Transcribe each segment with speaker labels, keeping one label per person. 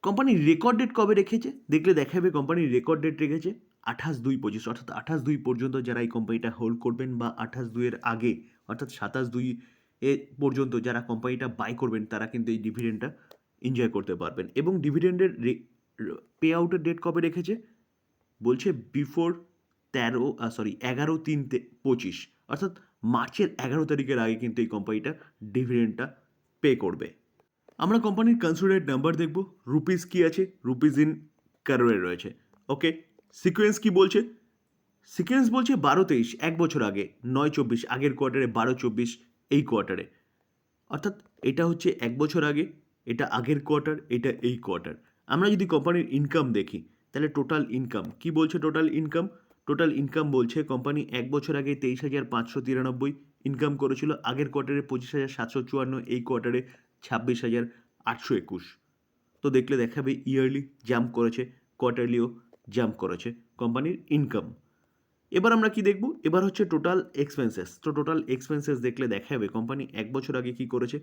Speaker 1: কোম্পানির record date কবে রেখেছে দেখলে দেখা যাবে কোম্পানির রেকর্ড ডেট রেখেছে 28/2/25, অর্থাৎ 28/2 পর্যন্ত যারা এই কোম্পানিটা হোল্ড করবেন বা 28/2 এর আগে অর্থাৎ 27/2 এ পর্যন্ত যারা কোম্পানিটা বাই করবেন তারা কিন্তু এই ডিভিডেন্ডটা এনজয় করতে পারবেন। এবং ডিভিডেন্ডের পে আউটের ডেট কবে রেখেছে বলছে বিফোর 11/3/25, অর্থাৎ মার্চের 11 তারিখের আগে কিন্তু এই কোম্পানিটা ডিভিডেন্ডটা পে করবে। আমরা কোম্পানির কনসোলিডেটেড নাম্বার দেখব। রুপিস কি আছে, রুপিস ইন কারোরে রয়েছে। ওকে, সিকোয়েন্স কি বলছে, সিকোয়েন্স বলছে 12/23 এক বছর আগে, 9/24 আগের কোয়ার্টারে, 12/24 এই কোয়ার্টারে, অর্থাৎ এটা হচ্ছে এক বছর আগে, এটা আগের কোয়ার্টার, এটা এই কোয়ার্টার। আমরা যদি কোম্পানির ইনকাম দেখি তাহলে টোটাল ইনকাম কি বলছে, টোটাল ইনকাম বলছে কোম্পানি এক বছর আগে 23,593 ইনকাম করেছিল, আগের কোয়ার্টারে 25,754, এই কোয়ার্টারে 26,821। তো দেখলে দেখাবে ইয়ারলি জাম্প করেছে, কোয়ার্টারলিও জাম্প করেছে কোম্পানির ইনকাম। এবার আমরা কি দেখব, এবার হচ্ছে টোটাল এক্সপেন্সেস। তো টোটাল এক্সপেন্সেস দেখলে দেখা যাবে কোম্পানি এক বছর আগে কি করেছে,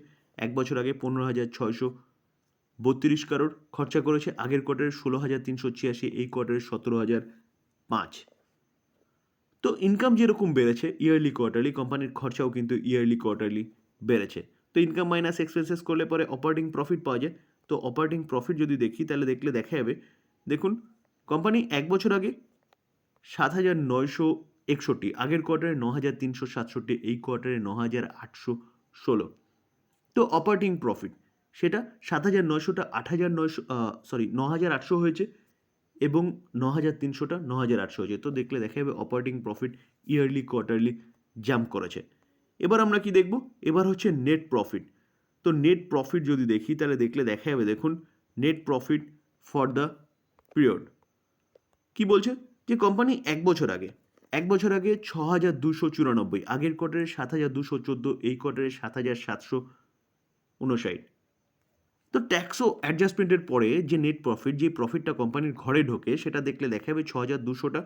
Speaker 1: এক বছর আগে 15,632 কারোর খরচা করেছে, আগের কোয়ার্টারে 16,386, এই কোয়ার্টারে 17,005। তো ইনকাম যেরকম বেড়েছে ইয়ারলি কোয়ার্টারলি, কোম্পানির খরচাও কিন্তু ইয়ারলি কোয়ার্টারলি বেড়েছে। তো ইনকাম মাইনাস এক্সপেন্সেস করলে পরে অপারেটিং প্রফিট পাওয়া যায়। তো অপারেটিং প্রফিট যদি দেখি তাহলে দেখলে দেখা যাবে, দেখুন কোম্পানি এক বছর আগে 7,961, আগের কোয়ার্টারে 9,367, এই কোয়ার্টারে 9,816। তো অপারেটিং প্রফিট সেটা 7,900টা 9,800 হয়েছে এবং 9,300টা 9,800 হয়েছে। তো দেখলে দেখা যাবে operating profit yearly quarterly jump করেছে। এবার আমরা কি দেখব, এবার হচ্ছে নেট প্রফিট। তো নেট প্রফিট যদি দেখি তাহলে দেখলে দেখা যাবে, দেখুন net profit for the period কি বলছে, যে কোম্পানি এক বছর আগে 6,294, আগের কোয়ার্টারে 7,214, এই কোয়ার্টারে 7,759। তো ট্যাক্স ও অ্যাডজাস্টমেন্টের পরে যে নেট প্রফিট, যে প্রফিটটা কোম্পানির ঘরে ঢোকে সেটা দেখলে দেখা যাবে 6,200টা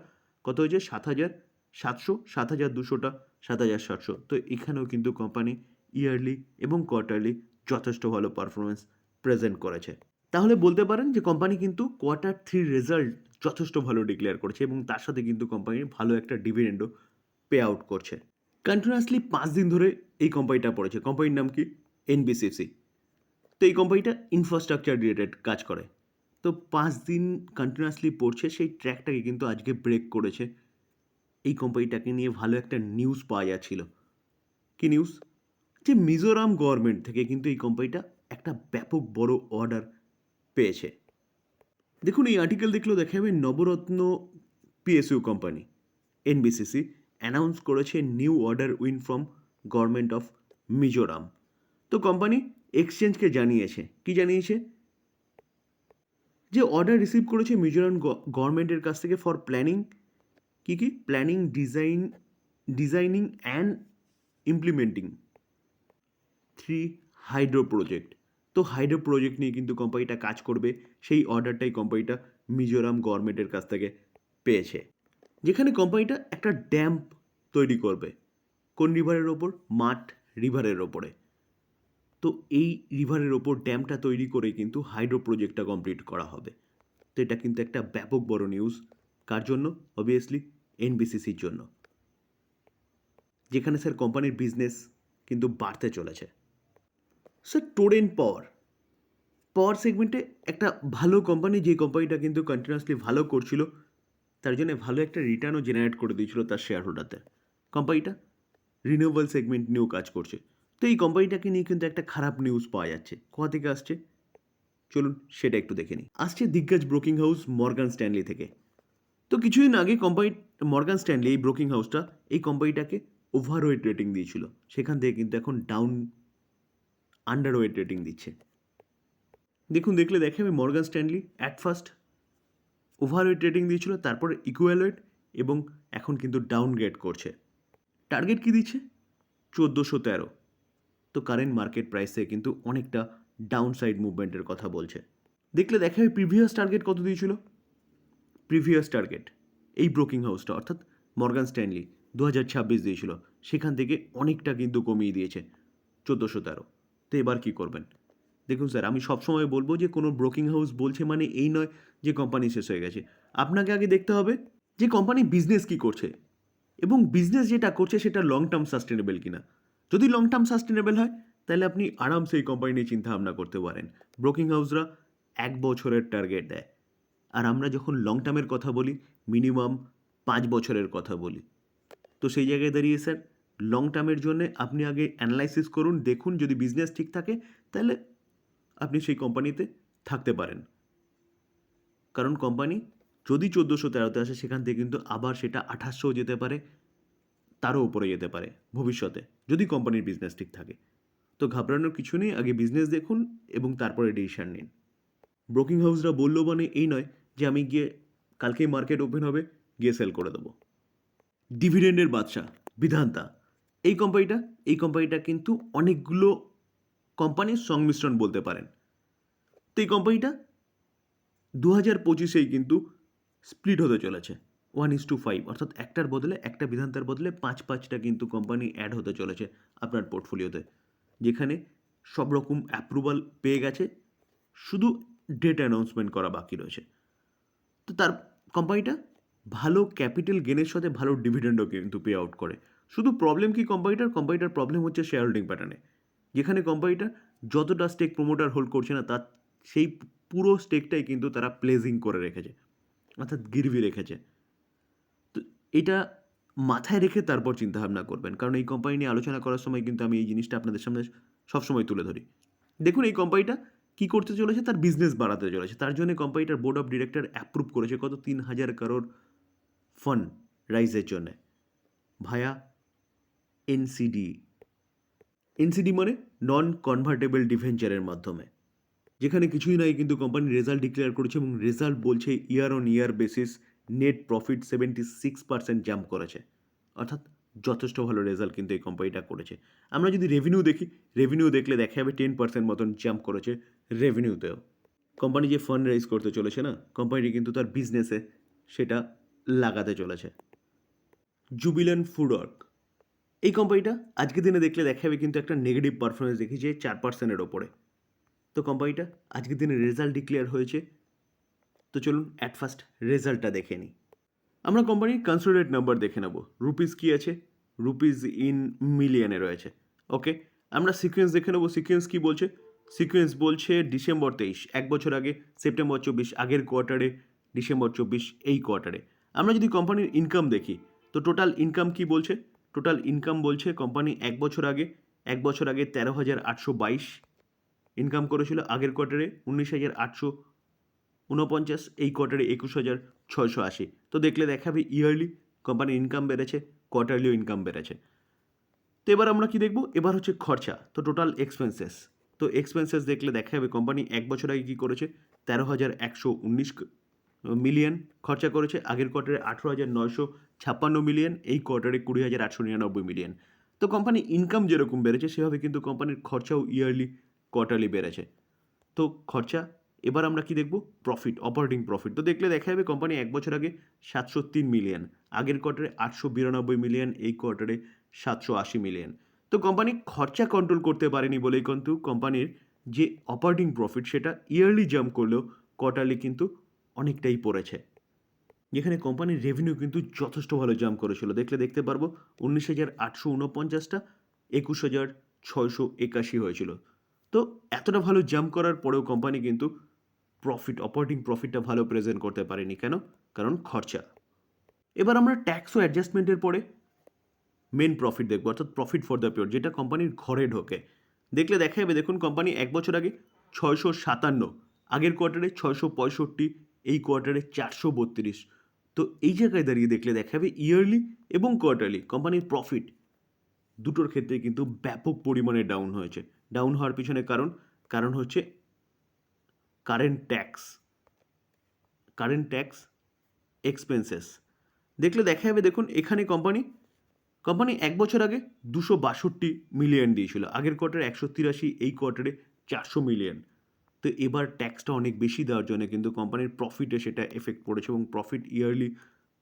Speaker 1: কত হয়েছে 7,700, 7,200টা 7,700। তো এখানেও কিন্তু কোম্পানি ইয়ারলি এবং কোয়ার্টারলি যথেষ্ট ভালো পারফরমেন্স প্রেজেন্ট করেছে। তাহলে বলতে পারেন যে কোম্পানি কিন্তু Q3 রেজাল্ট যথেষ্ট ভালো ডিক্লেয়ার করেছে এবং তার সাথে কিন্তু কোম্পানি ভালো একটা ডিভিডেন্ডও পে আউট করছে। কন্টিনিউয়াসলি 5 দিন ধরে এই কোম্পানিটা পড়েছে। কোম্পানির নাম কি, এনবিসিসি। তো এই কোম্পানিটা ইনফ্রাস্ট্রাকচার রিলেটেড কাজ করে। তো 5 দিন কন্টিনিউয়াসলি পড়ছে, সেই ট্র্যাকটাকে কিন্তু আজকে ব্রেক করেছে। এই কোম্পানিটাকে নিয়ে ভালো একটা নিউজ পাওয়া যাচ্ছিল। কি নিউজ, যে মিজোরাম গভর্নমেন্ট থেকে কিন্তু এই কোম্পানিটা একটা ব্যাপক বড় অর্ডার পেয়েছে। দেখুন এই আর্টিকেল দেখলেও দেখা যাবে নবরত্ন পিএসইউ কোম্পানি এনবিসিসি অ্যানাউন্স করেছে new order win from government of Mizoram. তো কোম্পানি এক্সচেঞ্জকে জানিয়েছে, কি জানিয়েছে, যে অর্ডার রিসিভ করেছে মিজোরাম গভর্নমেন্টের কাছ থেকে ফর প্ল্যানিং, কি planning, designing and implementing 3 hydro project. তো হাইড্রো প্রজেক্ট নিয়ে কিন্তু কোম্পানিটা কাজ করবে, সেই অর্ডারটাই কোম্পানিটা মিজোরাম গভর্নমেন্টের কাছ থেকে পেয়েছে, যেখানে কোম্পানিটা একটা ড্যাম তৈরি করবে। কোন রিভারের ওপর, মাঠ রিভারের ওপরে। তো এই রিভারের ওপর ড্যামটা তৈরি করে কিন্তু হাইড্রো প্রজেক্টটা কমপ্লিট করা হবে। তো এটা কিন্তু একটা ব্যাপক বড় নিউজ, কার জন্য, অবভিয়াসলি এনবিসিসির জন্য, যেখানে স্যার কোম্পানির বিজনেস কিন্তু বাড়তে চলেছে। স্যার টোরেন্ট পাওয়ার সেগমেন্টে একটা ভালো কোম্পানি, যে কোম্পানিটা কিন্তু কন্টিনিউয়াসলি ভালো করছিল, তার জন্য ভালো একটা রিটার্নও জেনারেট করে দিয়েছিল তার শেয়ার হোল্ডারদের। কোম্পানিটা রিনিউয়েবল সেগমেন্ট নিয়েও কাজ করছে। তো এই কোম্পানিটাকে নিয়ে কিন্তু একটা খারাপ নিউজ পাওয়া যাচ্ছে। কোথা থেকে আসছে চলুন সেটা একটু দেখে নিই। আসছে দিগ্গজ ব্রোকিং হাউস মর্গান স্ট্যানলি থেকে। তো কিছুদিন আগে কোম্পানি মর্গান স্ট্যানলি, এই ব্রোকিং হাউসটা এই কোম্পানিটাকে ওভারওয়েট রেটিং দিয়েছিল, সেখান থেকে কিন্তু এখন আন্ডারওয়েট রেটিং দিচ্ছে। দেখুন দেখলে দেখে আমি Morgan Stanley at first overweight rating দিয়েছিল, তারপরে ইকুয়ালওয়েট এবং এখন কিন্তু ডাউনগ্রেড করছে। টার্গেট কি দিচ্ছে 1413। তো কারেন্ট মার্কেট প্রাইসে কিন্তু অনেকটা ডাউনসাইড মুভমেন্টের কথা বলছে। দেখলে দেখা যায় প্রিভিয়াস টার্গেট কত দিয়েছিল, প্রিভিয়াস টার্গেট এই ব্রোকিং হাউসটা অর্থাৎ মর্গান স্ট্যানলি 2026 দিয়েছিল, সেখান থেকে অনেকটা কিন্তু কমিয়ে দিয়েছে 1413। তো এবার কি করবেন, দেখুন স্যার, আমি সবসময় বলব যে কোনো ব্রোকিং হাউস বলছে মানে এই নয় যে কোম্পানি শেষ হয়ে গেছে। আপনাকে আগে দেখতে হবে যে কোম্পানি বিজনেস কী করছে এবং বিজনেস যেটা করছে সেটা লং টার্ম সাস্টেনেবল কিনা। যদি লং টার্ম সাস্টেনেবল হয় তাহলে আপনি আরামসে এই কোম্পানি নিয়ে চিন্তাভাবনা করতে পারেন। ব্রোকিং হাউসরা ১ বছরের টার্গেট দেয়। আর আমরা যখন লং টার্মের কথা বলি মিনিমাম ৫ বছরের কথা বলি। তো সেই জায়গায় দাঁড়িয়ে স্যার লং টার্মের জন্যে আপনি আগে অ্যানালাইসিস করুন, দেখুন যদি বিজনেস ঠিক থাকে তাহলে আপনি সেই কোম্পানিতে থাকতে পারেন। কারণ কোম্পানি যদি ১৪১৩ আসে সেখান থেকে কিন্তু আবার সেটা ২৮০০ যেতে পারে, তারও উপরে যেতে পারে ভবিষ্যতে, যদি কোম্পানির বিজনেস ঠিক থাকে। তো ঘাবড়ানোর কিছু নেই, আগে বিজনেস দেখুন এবং তারপরে ডিসিশন নিন। ব্রোকিং হাউসরা বলল মানে এই নয় যে আমি গিয়ে কালকেই মার্কেট ওপেন হবে, গিয়ে সেল করে দেবো। ডিভিডেন্ডের বাদশা বিধান্তা এই কোম্পানিটা কিন্তু অনেকগুলো কোম্পানির সংমিশ্রণ বলতে পারেন। তো এই কোম্পানিটা ২০২৫ কিন্তু স্প্লিট হতে চলেছে 1:5, অর্থাৎ একটার বদলে একটা বিধান্তার বদলে ৫টা কিন্তু কোম্পানি অ্যাড হতে চলেছে আপনার পোর্টফোলিওতে, যেখানে সব রকম অ্যাপ্রুভাল পেয়ে গেছে, শুধু ডেট অ্যানাউন্সমেন্ট করা বাকি রয়েছে। তো তার কোম্পানিটা ভালো ক্যাপিটাল গেনের সাথে ভালো ডিভিডেন্ডও কিন্তু পে আউট করে। শুধু প্রবলেম কি কোম্পানিটার প্রবলেম হচ্ছে শেয়ার হোল্ডিং প্যাটার্নে, যেখানে কোম্পানিটা যতটা স্টেক প্রমোটার হোল্ড করছে না তার সেই পুরো স্টেকটাই কিন্তু তারা প্লেজিং করে রেখেছে, অর্থাৎ গিরভি রেখেছে। তো এটা মাথায় রেখে তারপর চিন্তাভাবনা করবেন, কারণ এই কোম্পানি নিয়ে আলোচনা করার সময় কিন্তু আমি এই জিনিসটা আপনাদের সামনে সবসময় তুলে ধরি। দেখুন এই কোম্পানিটা কী করতে চলেছে, তার বিজনেস বাড়াতে চলেছে। তার জন্য কোম্পানিটার বোর্ড অফ ডিরেক্টর অ্যাপ্রুভ করেছে কত ৩,০০০ করোড় ফান্ড রাইজের জন্যে ভায়া এনসিডি। এনসিডি মানে নন কনভার্টেবল ডিভেঞ্চারের মাধ্যমে, যেখানে কিছুই নাই কিন্তু কোম্পানি রেজাল্ট ডিক্লেয়ার করেছে এবং রেজাল্ট বলছে year on year basis net profit 76% jump করেছে, অর্থাৎ যথেষ্ট ভালো রেজাল্ট কিন্তু এই কোম্পানিটা করেছে। আমরা যদি রেভিনিউ দেখলে দেখা যাবে 10% মতন জাম্প করেছে রেভিনিউতেও। কোম্পানি যে ফান্ড রাইজ করতে চলেছে না, কোম্পানিটি কিন্তু তার বিজনেসে সেটা লাগাতে চলেছে। জুবিল্যান্ট ফুডওয়ার্ক এই কোম্পানিটা আজকের দিনে দেখলে দেখা যাবে কিন্তু একটা নেগেটিভ পারফরমেন্স দেখিয়েছে 4%-এর ওপরে। তো কোম্পানিটা আজকের দিনে রেজাল্ট ডিক্লেয়ার হয়েছে। তো চলুন অ্যাট ফার্স্ট রেজাল্টটা দেখে নিই। আমরা কোম্পানির কনসোলিডেট নাম্বার দেখে নেব। রুপিস কী আছে, রুপিস ইন মিলিয়নে রয়েছে। ওকে, আমরা সিকোয়েন্স দেখে নেব। সিকোয়েন্স কী বলছে, সিকোয়েন্স বলছে ডিসেম্বর 23, 1 বছর আগে সেপ্টেম্বর 24, আগের কোয়ার্টারে ডিসেম্বর 24, এই কোয়ার্টারে। আমরা যদি কোম্পানির ইনকাম দেখি তো টোটাল ইনকাম কি বলছে, টোটাল ইনকাম বলছে কোম্পানি 1 বছর আগে 13,822 ইনকাম করেছিল, আগের কোয়ার্টারে 19,849, এই কোয়ার্টারে 21,680। তো দেখলে দেখাবে ইয়ারলি কোম্পানির ইনকাম বেড়েছে, কোয়ার্টারলিও ইনকাম বেড়েছে। তো এবার আমরা কি দেখব, এবার হচ্ছে খরচা, তো টোটাল এক্সপেন্সেস। তো এক্সপেন্সেস দেখলে দেখা যাবে কোম্পানি 1 বছর আগে কী করেছে 13,119 মিলিয়ন খরচা করেছে, আগের কোয়ার্টারে 18,956 মিলিয়ন, এই কোয়ার্টারে 20,899 মিলিয়ন। তো কোম্পানি ইনকাম যেরকম বেড়েছে সেভাবে কিন্তু কোম্পানির খরচাও ইয়ারলি কোয়ার্টারলি বেড়েছে। তো খরচা, এবার আমরা কি দেখব, প্রফিট, অপারেটিং প্রফিট। তো দেখলে দেখা যাবে কোম্পানি 1 বছর আগে 703 মিলিয়ন, আগের কোয়ার্টারে 892 মিলিয়ন, এই কোয়ার্টারে 780 মিলিয়ন। তো কোম্পানি খরচা কন্ট্রোল করতে পারেনি বলেই কিন্তু কোম্পানির যে অপারেটিং প্রফিট সেটা ইয়ারলি জাম্প করলেও কোয়ার্টারলি কিন্তু অনেকটাই পড়েছে, যেখানে কোম্পানির রেভিনিউ কিন্তু যথেষ্ট ভালো জাম্প করেছিল। দেখলে দেখতে পারবো 19,849টা 21,681 হয়েছিল। তো এতটা ভালো জাম্প করার পরেও কোম্পানি কিন্তু অপারেটিং প্রফিটটা ভালো প্রেজেন্ট করতে পারেনি। কেন? কারণ খরচা। এবার আমরা ট্যাক্স ও অ্যাডজাস্টমেন্টের পরে মেন প্রফিট দেখবো, অর্থাৎ প্রফিট ফর দ্য পিরিয়ড, যেটা কোম্পানির ঘরে ঢোকে। দেখলে দেখা যাবে দেখুন কোম্পানি 1 বছর আগে 657, আগের কোয়ার্টারে 665, এই কোয়ার্টারে 432। তো এই জায়গায় দাঁড়িয়ে দেখলে দেখা যাবে ইয়ারলি এবং কোয়ার্টারলি কোম্পানির প্রফিট দুটোর ক্ষেত্রে কিন্তু ব্যাপক পরিমাণে ডাউন হয়েছে। ডাউন হওয়ার পিছনে কারণ হচ্ছে কারেন্ট ট্যাক্স এক্সপেন্সেস। দেখলে দেখা যাবে দেখুন এখানে কোম্পানি 1 বছর আগে 262 মিলিয়ন দিয়েছিল, আগের কোয়ার্টারে 183, এই কোয়ার্টারে 400 মিলিয়ন। তো এবার ট্যাক্সটা অনেক বেশি দেওয়ার জন্য কিন্তু কোম্পানির প্রফিটে সেটা এফেক্ট পড়েছে এবং প্রফিট ইয়ারলি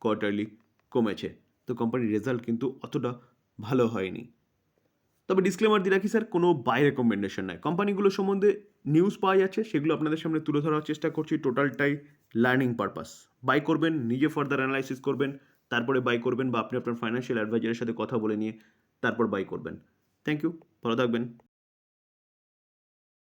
Speaker 1: কোয়ার্টারলি কমেছে। তো কোম্পানির রেজাল্ট কিন্তু অতটা ভালো হয়নি। তো তবে ডিসক্লেমার দিয়ে রাখি স্যার, কোনো বাই রেকমেন্ডেশন নয়। কোম্পানিগুলো সম্বন্ধে নিউজ পাওয়া যাচ্ছে, সেগুলো আপনাদের সামনে তুলে ধরার চেষ্টা করছি, টোটালটাই লার্নিং পারপাস। বাই করবেন, নিজে ফার্দার অ্যানালাইসিস করবেন, তারপরে বাই করবেন, বা আপনি আপনার ফাইন্যান্সিয়াল অ্যাডভাইজারের সাথে কথা বলে নিয়ে তারপর বাই করবেন। থ্যাংক ইউ, ভালো থাকবেন।